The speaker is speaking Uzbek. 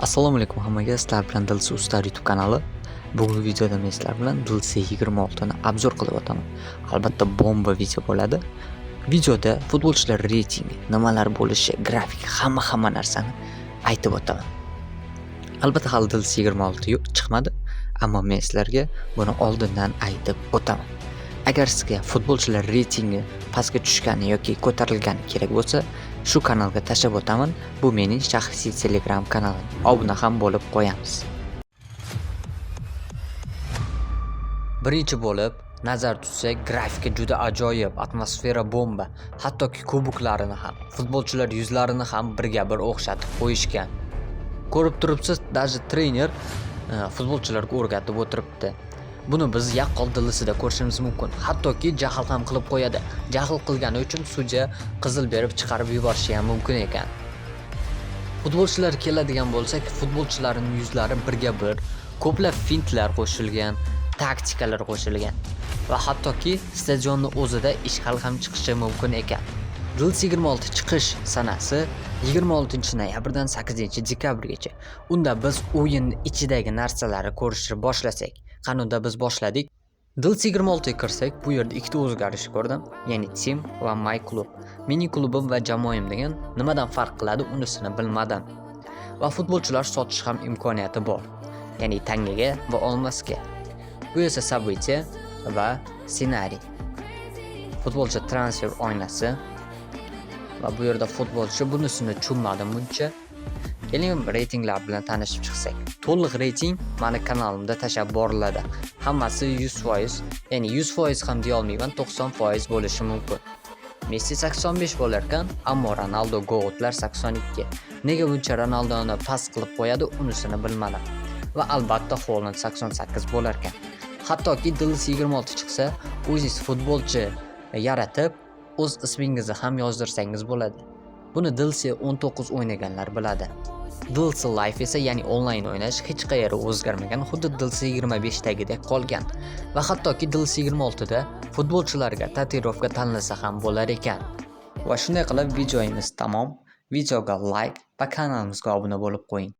Assalomu alaykum hammaga, sizlar bilan Dilsi Ustar YouTube kanali. Bugungi videoda men sizlar bilan Dilsi 26 ni obzor qilib o'taman. Albatta bomba video bo'ladi. Videoda futbolchilar reytingi, nimalar bo'lishi, grafik, hamma narsani aytib o'taman. Albatta hali Dilsi 26 chiqmadi, ammo men sizlarga buni oldindan aytib o'taman. Agar sizga futbolchilar reytingi pastga tushgani yoki ko'tarilgani kerak bo'lsa, shu kanalga tashlab o'taman. Bu mening shaxsiy Telegram kanalim. Obuna ham bo'lib qo'yamiz. Birinchi bo'lib nazar tutsak, grafika juda ajoyib, atmosfera bomba. Hattoki kuboklarini ham, futbolchilar yuzlarini ham birga bir o'xshatib qo'yishgan. Ko'rib turibsiz, даже trener futbolchilarga o'rgatib o'tiribdi. Buni biz yaqqol dilisida ko'rishimiz mumkin. Hattoki jahl ham qilib qo'yadi. Jahl qilgani uchun sudya qizil berib chiqarib yuborishi ham mumkin ekan. Futbolchilar keladigan bo'lsak, futbolchilarning yuzlari birga bir, ko'plab fintlar qo'shilgan, taktikalar qo'shilgan va hattoki stadionni o'zida ishg'al ham chiqishi mumkin ekan. Dilsi 26 chiqish sanasi 26-noyabrdan 8-dekabrgacha. Unda biz o'yin ichidagi narsalarni ko'rishni boshlasak, qanunda biz boshladik. Dilsi 26 ga kirsak, bu yerda ikkita o'zgarish ko'rdim, ya'ni team va my club. Mening klubim va jamoam degan nimadan farq qiladi, unisini bilmadim. Va futbolchilar sotish ham imkoniyati bor, ya'ni tangaga va olmasga. Bu esa событие va ssenariy. Futbolchi transfer oynasi va bu yerda futbolchi, bunisini tushunmadim buncha. Keling reytinglar bilan tanishib chiqsak. To'liq reyting meni kanalimda tashab boriladi. Hammasi 100%, ya'ni 100% ham deya olmayman, 90% bo'lishi mumkin. Messi 85 bo'lar ekan, ammo Ronaldo go'tlar 82. Nega buncha Ronaldoni past qilib qo'yadi, unisini bilmadim. Va albatta Haaland 88 bo'lar ekan. Hattoki Dilsi 26 chiqsa, o'zingiz futbolchi yaratib, o'z ismingizni ham yozdirsangiz bo'ladi. Buni Dilsi 19 o'ynaganlar biladi. Dilsi Life esa, ya'ni onlayn o'ynash hech qayerda o'zgarmagan, xuddi Dilsi 25 dagidek qolgan. Va hattoki Dilsi 26 da futbolchilarga tatuirovka tanlasa ham bo'lar ekan. Va shunday qilib videomiz tamom. Videoga like va kanalimizga obuna bo'lib qo'ying.